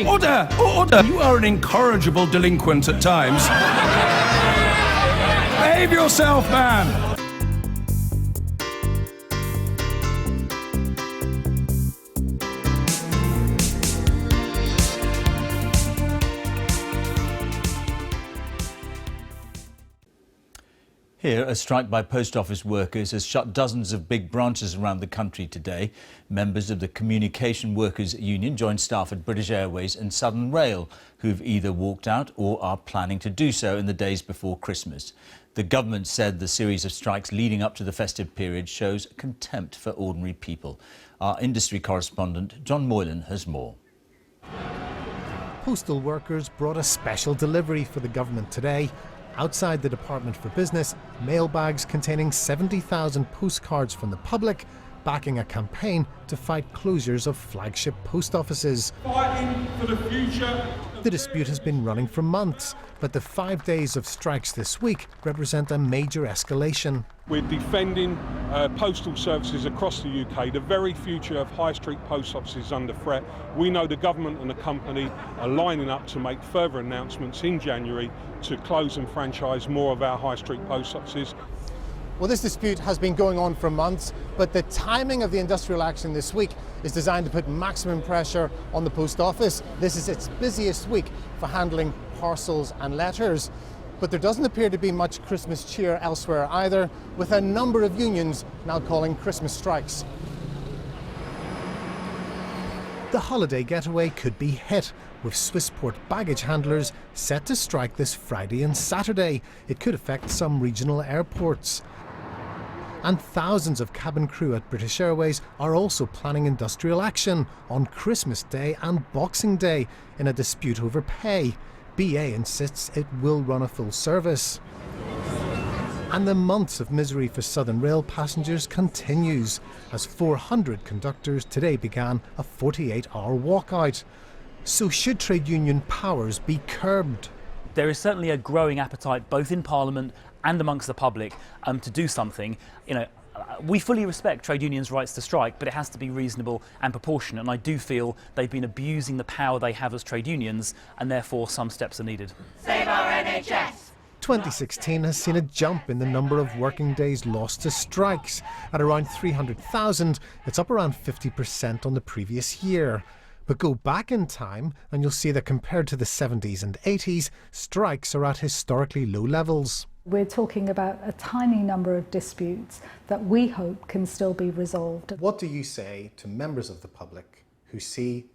Order! Order! You are an incorrigible delinquent at times. Behave yourself, man! Here, a strike by post office workers has shut dozens of big branches around the country today. Members of the Communication Workers Union joined staff at British Airways and Southern Rail, who've either walked out or are planning to do so in the days before Christmas. The government said the series of strikes leading up to the festive period shows contempt for ordinary people. Our industry correspondent, John Moylan, has more. Postal workers brought a special delivery for the government today. Outside the Department for Business, mailbags containing 70,000 postcards from the public, backing a campaign to fight closures of flagship post offices. Fighting for the future. The dispute has been running for months, but the 5 days of strikes this week represent a major escalation. We're defending postal services across the UK. The very future of high street post offices is under threat. We know the government and the company are lining up to make further announcements in January to close and franchise more of our high street post offices. Well, this dispute has been going on for months, but the timing of the industrial action this week is designed to put maximum pressure on the post office. This is its busiest week for handling parcels and letters. But there doesn't appear to be much Christmas cheer elsewhere either, with a number of unions now calling Christmas strikes. The holiday getaway could be hit, with Swissport baggage handlers set to strike this Friday and Saturday. It could affect some regional airports. And thousands of cabin crew at British Airways are also planning industrial action on Christmas Day and Boxing Day in a dispute over pay. BA insists it will run a full service. And the months of misery for Southern Rail passengers continues, as 400 conductors today began a 48-hour walkout. So should trade union powers be curbed? There is certainly a growing appetite both in Parliament and amongst the public to do something. We fully respect trade unions' rights to strike, but it has to be reasonable and proportionate, and I do feel they've been abusing the power they have as trade unions, and therefore some steps are needed. Save our NHS! 2016 has seen a jump in the number of working days lost to strikes. At around 300,000, it's up around 50% on the previous year. But go back in time and you'll see that compared to the 70s and 80s, strikes are at historically low levels. We're talking about a tiny number of disputes that we hope can still be resolved. What do you say to members of the public who see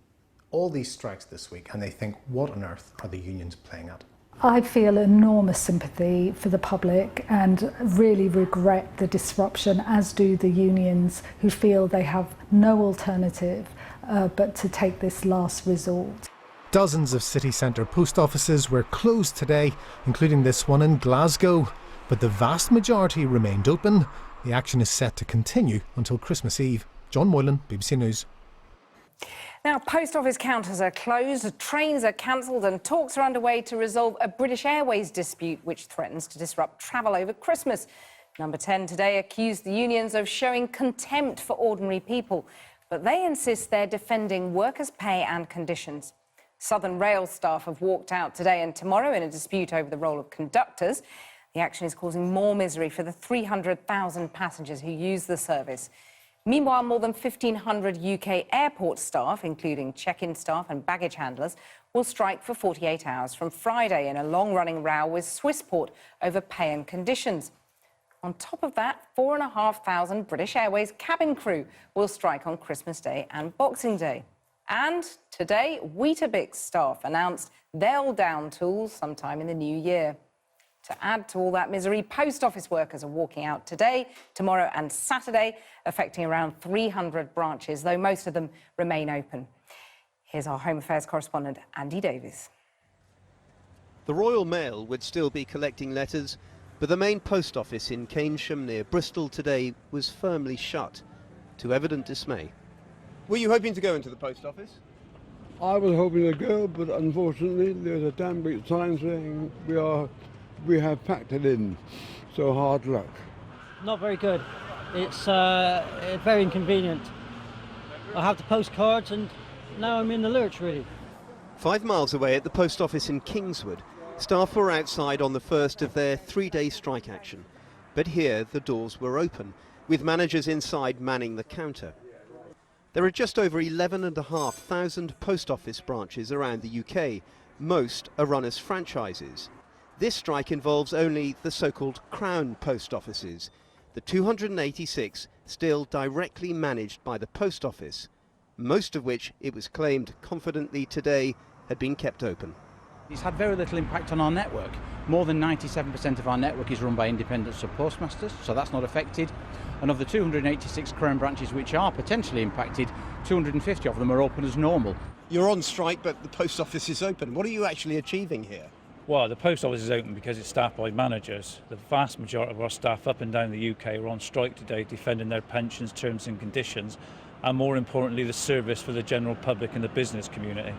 all these strikes this week and they think, what on earth are the unions playing at? I feel enormous sympathy for the public and really regret the disruption, as do the unions, who feel they have no alternative but to take this last resort. Dozens of city centre post offices were closed today, including this one in Glasgow, but the vast majority remained open. The action is set to continue until Christmas Eve. John Moylan, BBC News. Now, post office counters are closed, trains are cancelled and talks are underway to resolve a British Airways dispute which threatens to disrupt travel over Christmas. Number 10 today accused the unions of showing contempt for ordinary people, but they insist they're defending workers' pay and conditions. Southern Rail staff have walked out today and tomorrow in a dispute over the role of conductors. The action is causing more misery for the 300,000 passengers who use the service. Meanwhile, more than 1,500 UK airport staff, including check-in staff and baggage handlers, will strike for 48 hours from Friday in a long-running row with Swissport over pay and conditions. On top of that, 4,500 British Airways cabin crew will strike on Christmas Day and Boxing Day. And today, Weetabix staff announced they'll down tools sometime in the new year. To add to all that misery, post office workers are walking out today, tomorrow and Saturday, affecting around 300 branches, though most of them remain open. Here's our Home Affairs correspondent, Andy Davies. The Royal Mail would still be collecting letters, but the main post office in Keynsham near Bristol today was firmly shut, to evident dismay. Were you hoping to go into the post office? I was hoping to go, but unfortunately there's a damn big sign saying we have packed it in, so hard luck. Not very good. It's very inconvenient. I have the postcards and now I'm in the lurch really. 5 miles away at the post office in Kingswood, staff were outside on the first of their 3-day strike action. But here the doors were open, with managers inside manning the counter. There are just over 11,500 post office branches around the UK. Most are run as franchises. This strike involves only the so-called Crown post offices, the 286 still directly managed by the post office, most of which, it was claimed confidently today, had been kept open. It's had very little impact on our network. More than 97% of our network is run by independent sub-postmasters, so that's not affected. And of the 286 Crown branches which are potentially impacted, 250 of them are open as normal. You're on strike, but the post office is open. What are you actually achieving here? Well, the post office is open because it's staffed by managers. The vast majority of our staff up and down the UK are on strike today, defending their pensions, terms and conditions, and more importantly, the service for the general public and the business community.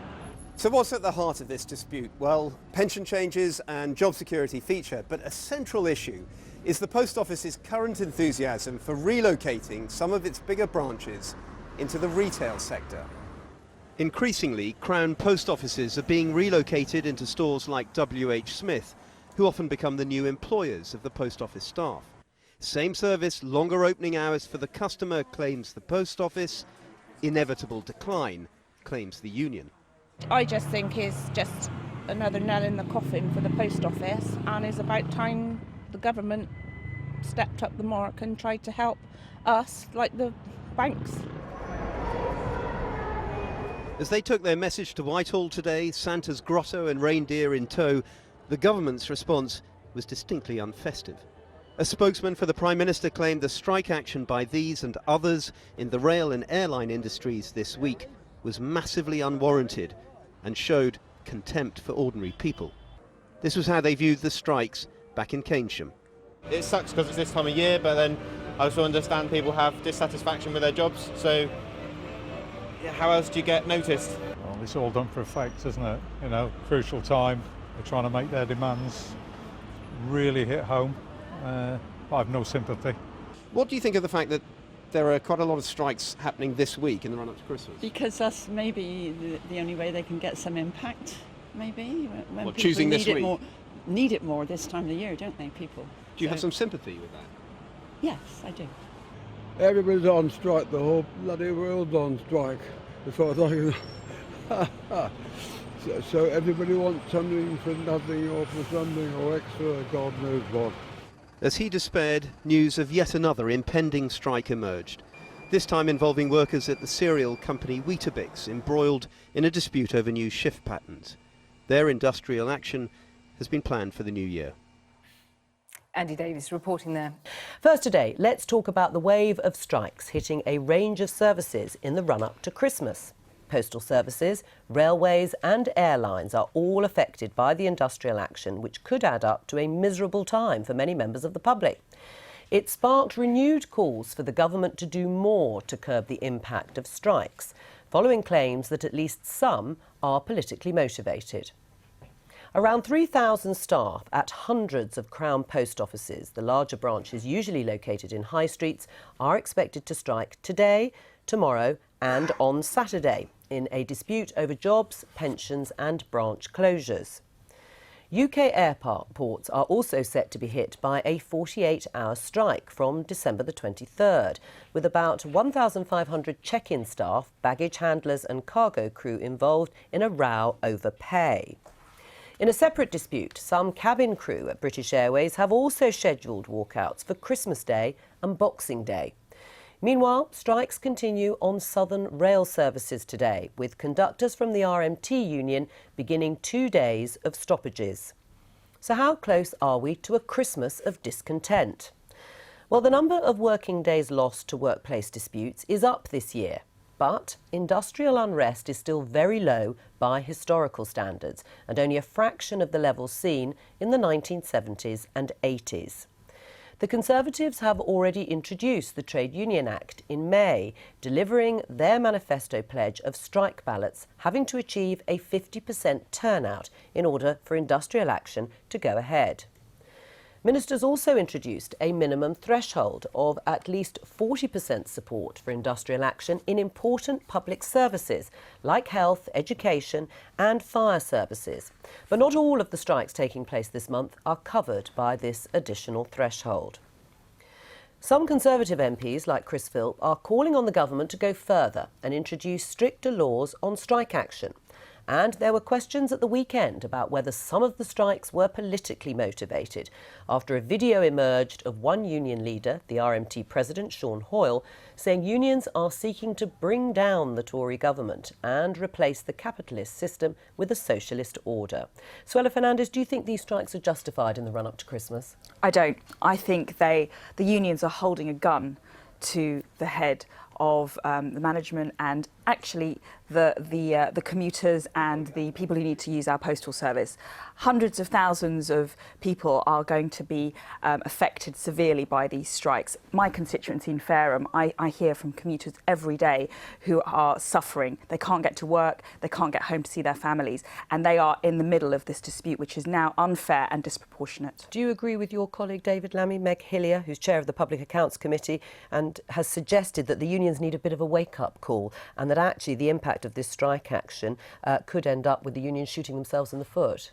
So what's at the heart of this dispute? Well, pension changes and job security feature, but a central issue is the post office's current enthusiasm for relocating some of its bigger branches into the retail sector. Increasingly, Crown post offices are being relocated into stores like WH Smith, who often become the new employers of the post office staff. Same service, longer opening hours for the customer, claims the post office. Inevitable decline, claims the union. I just think it's just another nail in the coffin for the post office, and it's about time the government stepped up the mark and tried to help us like the banks. As they took their message to Whitehall today, Santa's grotto and reindeer in tow, the government's response was distinctly unfestive. A spokesman for the Prime Minister claimed the strike action by these and others in the rail and airline industries this week was massively unwarranted and showed contempt for ordinary people. This was how they viewed the strikes back in Keynsham. It sucks because it's this time of year, but then I also understand people have dissatisfaction with their jobs, so how else do you get noticed? Well, it's all done for effect, isn't it? You know, crucial time. They're trying to make their demands really hit home. I have no sympathy. What do you think of the fact that there are quite a lot of strikes happening this week in the run-up to Christmas? Because that's maybe the only way they can get some impact, maybe. When well, choosing this week? Need it more this time of the year, don't they, people? Do you have some sympathy with that? Yes, I do. Everybody's on strike, the whole bloody world's on strike, as far as I can. So everybody wants something for nothing or for something or extra, God knows what. As he despaired, news of yet another impending strike emerged, this time involving workers at the cereal company Weetabix, embroiled in a dispute over new shift patterns. Their industrial action has been planned for the new year. Andy Davis reporting there. First today, let's talk about the wave of strikes hitting a range of services in the run-up to Christmas. Postal services, railways and airlines are all affected by the industrial action, which could add up to a miserable time for many members of the public. It sparked renewed calls for the government to do more to curb the impact of strikes, following claims that at least some are politically motivated. Around 3,000 staff at hundreds of Crown post offices, the larger branches usually located in high streets, are expected to strike today, tomorrow and on Saturday in a dispute over jobs, pensions and branch closures. UK airports are also set to be hit by a 48-hour strike from December the 23rd, with about 1,500 check-in staff, baggage handlers and cargo crew involved in a row over pay. In a separate dispute, some cabin crew at British Airways have also scheduled walkouts for Christmas Day and Boxing Day. Meanwhile, strikes continue on southern rail services today, with conductors from the RMT union beginning 2 days of stoppages. So how close are we to a Christmas of discontent? Well, the number of working days lost to workplace disputes is up this year. But industrial unrest is still very low by historical standards and only a fraction of the levels seen in the 1970s and 80s. The Conservatives have already introduced the Trade Union Act in May, delivering their manifesto pledge of strike ballots having to achieve a 50% turnout in order for industrial action to go ahead. Ministers also introduced a minimum threshold of at least 40% support for industrial action in important public services like health, education and fire services. But not all of the strikes taking place this month are covered by this additional threshold. Some Conservative MPs, like Chris Philp, are calling on the government to go further and introduce stricter laws on strike action. And there were questions at the weekend about whether some of the strikes were politically motivated after a video emerged of one union leader, the RMT president, Sean Hoyle, saying unions are seeking to bring down the Tory government and replace the capitalist system with a socialist order. Suella Fernandez, do you think these strikes are justified in the run-up to Christmas? I don't. I think the unions are holding a gun to the head of the management and actually the commuters and the people who need to use our postal service. Hundreds of thousands of people are going to be affected severely by these strikes. My constituency in Fareham, I hear from commuters every day who are suffering. They can't get to work, they can't get home to see their families, and they are in the middle of this dispute, which is now unfair and disproportionate. Do you agree with your colleague David Lammy, Meg Hillier, who's chair of the Public Accounts Committee, and has suggested that the unions need a bit of a wake-up call and that actually the impact of this strike action could end up with the unions shooting themselves in the foot?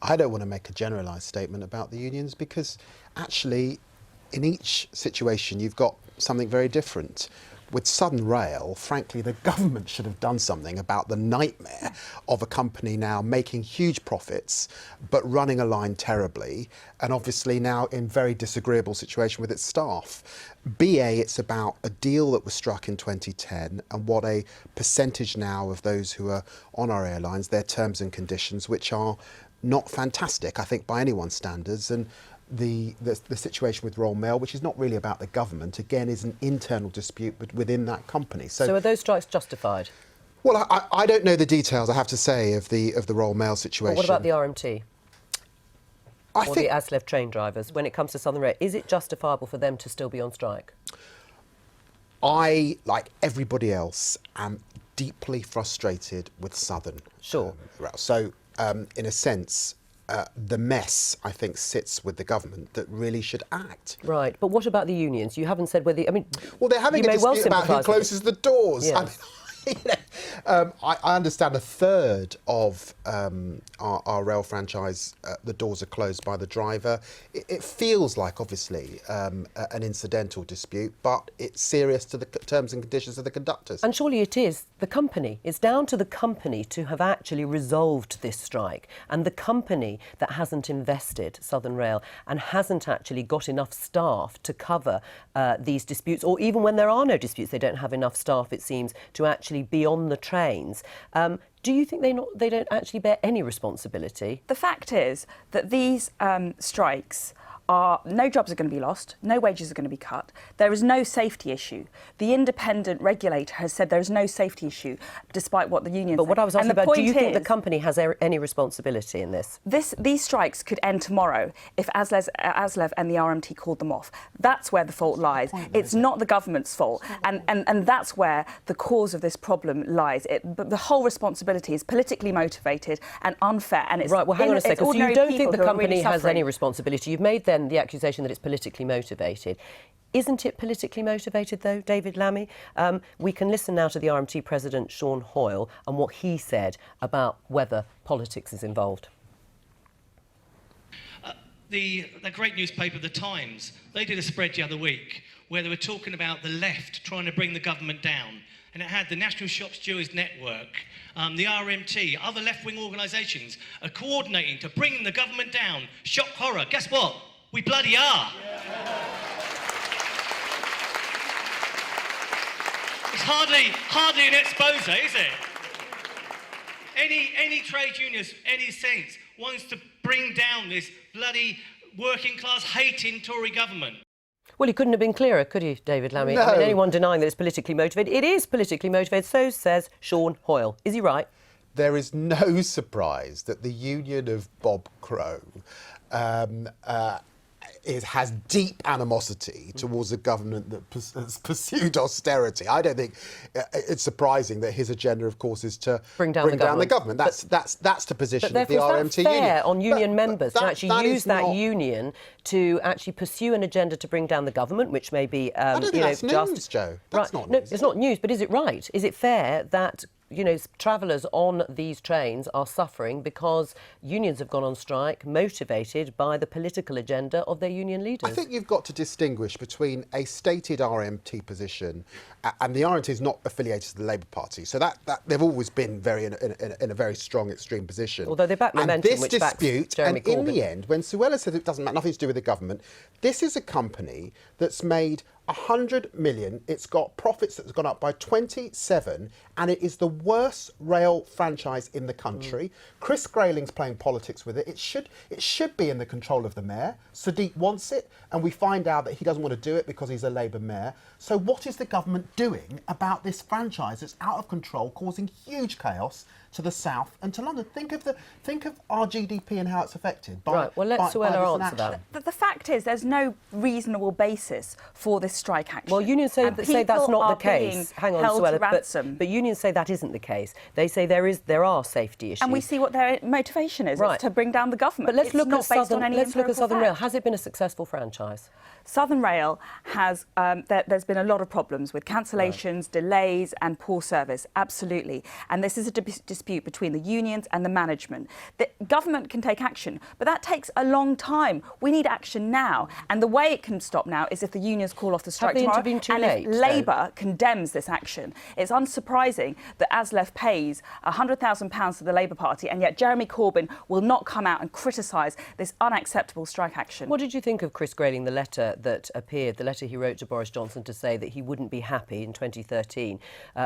I don't want to make a generalised statement about the unions because actually in each situation you've got something very different. With Southern Rail, frankly, the government should have done something about the nightmare of a company now making huge profits but running a line terribly and obviously now in very disagreeable situation with its staff. BA, it's about a deal that was struck in 2010 and what a percentage now of those who are on our airlines, their terms and conditions, which are not fantastic, I think, by anyone's standards. And the situation with Royal Mail, which is not really about the government, again, is an internal dispute within that company. So are those strikes justified? Well, I don't know the details, I have to say, of the Royal Mail situation. But what about the RMT? Or the ASLEF train drivers, when it comes to Southern Rail, is it justifiable for them to still be on strike? I, like everybody else, am deeply frustrated with Southern Rail. So, in a sense, the mess, I think, sits with the government that really should act. Right, but what about the unions? You haven't said whether... I mean, well, they're having a dispute about who closes the doors. Yes. I understand a third of our rail franchise, the doors are closed by the driver. It feels like, obviously, an incidental dispute, but it's serious to the terms and conditions of the conductors. And surely it is the company. It's down to the company to have actually resolved this strike. And the company that hasn't invested, Southern Rail, and hasn't actually got enough staff to cover these disputes, or even when there are no disputes, they don't have enough staff, it seems, to actually be on the trains. Do you think they don't actually bear any responsibility? The fact is that these strikes are, no jobs are going to be lost, no wages are going to be cut. There is no safety issue. The independent regulator has said there is no safety issue, despite what the unions. But what I was asking about, do you think the company has any responsibility in this? These strikes could end tomorrow if ASLEF and the RMT called them off. That's where the fault lies. It's not the government's fault, and that's where the cause of this problem lies. The whole responsibility is politically motivated and unfair, and it's right. Well, hang on a second. So you don't think the company has any responsibility? You've made then the accusation that it's politically motivated. Isn't it politically motivated, though, David Lammy? We can listen now to the RMT president, Sean Hoyle, and what he said about whether politics is involved. The great newspaper, The Times, they did a spread the other week where they were talking about the left trying to bring the government down. And it had the National Shop Stewards Network, the RMT, other left-wing organisations are coordinating to bring the government down. Shock horror. Guess what? We bloody are. It's hardly an expose, is it? Any trade unionist, any sense, wants to bring down this bloody working class hating Tory government. Well, he couldn't have been clearer, could he, David Lammy? No. I mean, anyone denying that it's politically motivated, it is politically motivated, so says Sean Hoyle. Is he right? There is no surprise that the union of Bob Crow has deep animosity towards a government that has pursued austerity. I don't think it's surprising that his agenda, of course, is to bring down the government. That's the position of the RMT union. Fair on union members to actually use that union to actually pursue an agenda to bring down the government, which may be, I don't think that's news, Joe. That's not news. No, it's not news, but is it right? Is it fair that travellers on these trains are suffering because unions have gone on strike, motivated by the political agenda of their union leaders? I think you've got to distinguish between a stated RMT position, and the RMT is not affiliated to the Labour Party, so that they've always been in a very strong extreme position. Although they back Momentum, and this which backs dispute, Jeremy and in Corbyn. the end, when Suella said it doesn't matter, nothing to do with the government, this is a company that's made 100 million, it's got profits that's gone up by 27, and it is the worst rail franchise in the country. Chris Grayling's playing politics with it. It should be in the control of the mayor. Sadiq wants it, and we find out that he doesn't want to do it because he's a Labour mayor. So what is the government doing about this franchise that's out of control, causing huge chaos to the south and to London? Think of our GDP and how it's affected by Right, well, let Suella answer that. The fact is, there's no reasonable basis for this strike action. Well, unions say that's not the case. Hang on, Suella, but unions say that isn't the case. They say there are safety issues. And we see what their motivation is. Right. It's to bring down the government. But let's it's look not at based on any Southern Rail. fact. Has it been a successful franchise? Southern Rail has, there's been a lot of problems with cancellations, delays and poor service, absolutely. And this is a dispute between the unions and the management. The government can take action, but that takes a long time. We need action now. And the way it can stop now is if the unions call off the strike tomorrow. Have they intervened too late, if Labour condemns this action. It's unsurprising that ASLEF pays £100,000 to the Labour Party, and yet Jeremy Corbyn will not come out and criticise this unacceptable strike action. What did you think of Chris Grayling, the letter that appeared, the letter he wrote to Boris Johnson to say that he wouldn't be happy in 2013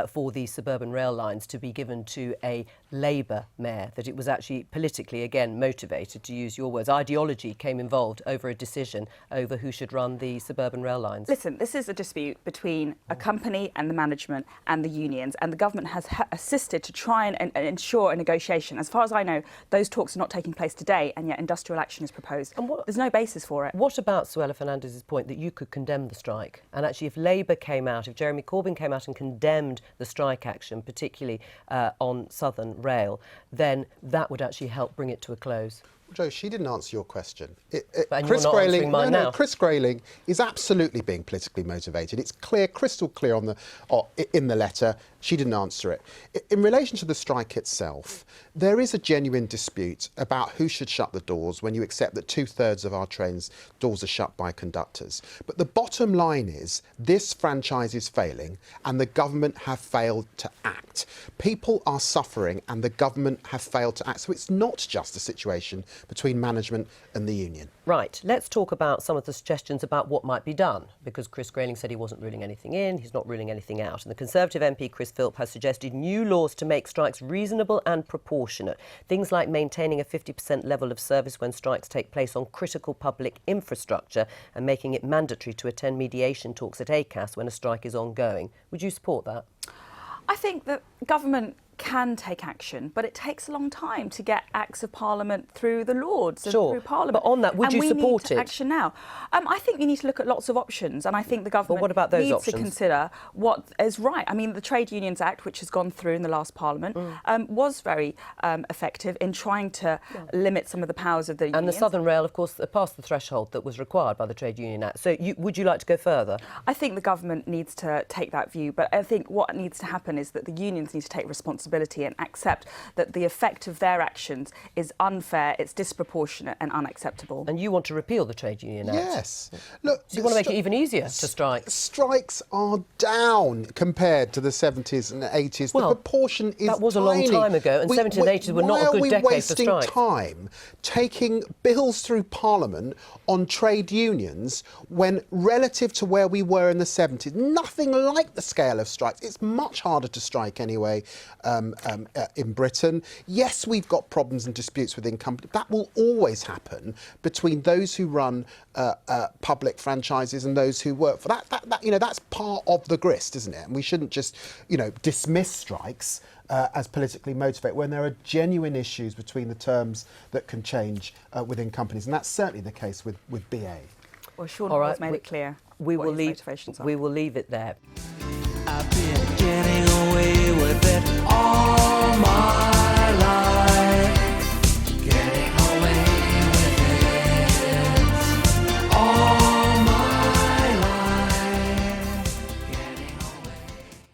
for these suburban rail lines to be given to a Labour mayor, that it was actually politically, again, motivated, to use your words. Ideology came involved over a decision over who should run the suburban rail lines. Listen, this is a dispute between a company and the management and the unions, and the government has assisted to try and ensure a negotiation. As far as I know, those talks are not taking place today, and yet industrial action is proposed. And there's no basis for it. What about Suella Fernandez's point that you could condemn the strike? And actually, if Labour came out, if Jeremy Corbyn came out and condemned the strike action, particularly on Southern Rail, then that would actually help bring it to a close. Joe, she didn't answer your question. Chris Grayling is absolutely being politically motivated. It's clear, crystal clear in the letter. She didn't answer it. In relation to the strike itself, there is a genuine dispute about who should shut the doors when you accept that 2/3 of our trains' doors are shut by conductors. But the bottom line is this franchise is failing and the government have failed to act. People are suffering and the government have failed to act. So it's not just a situation between management and the union. Right, let's talk about some of the suggestions about what might be done, because Chris Grayling said he wasn't ruling anything in, he's not ruling anything out. And the Conservative MP, Chris Philp, has suggested new laws to make strikes reasonable and proportionate. Things like maintaining a 50% level of service when strikes take place on critical public infrastructure and making it mandatory to attend mediation talks at ACAS when a strike is ongoing. Would you support that? I think that government can take action, but it takes a long time to get Acts of Parliament through the Lords and through Parliament. But on that, would you support it? And we need action now. I think you need to look at lots of options, and I think the government needs to consider what is right. I mean, the Trade Unions Act, which has gone through in the last Parliament, was very effective in trying to limit some of the powers of the unions. And the Southern Rail, of course, passed the threshold that was required by the Trade Union Act. So would you like to go further? I think the government needs to take that view, but I think what needs to happen is that the unions need to take responsibility and accept that the effect of their actions is unfair, it's disproportionate and unacceptable. And you want to repeal the Trade Union Act? Yes. Look, so you want to make it even easier to strike? Strikes are down compared to the 70s and 80s. Well, the proportion is that was tiny. a long time ago, and 70s and 80s were not a good decade for strikes. Why are we wasting time taking bills through Parliament on trade unions when, relative to where we were in the 70s, nothing like the scale of strikes? It's much harder to strike anyway in Britain. Yes, we've got problems and disputes within companies. That will always happen between those who run public franchises and those who work for that. That's part of the grist, isn't it? And we shouldn't just, dismiss strikes as politically motivated when there are genuine issues between the terms that can change within companies. And that's certainly the case with BA. Well, Sean All has right, made it clear we what will his motivations are. We will leave it there.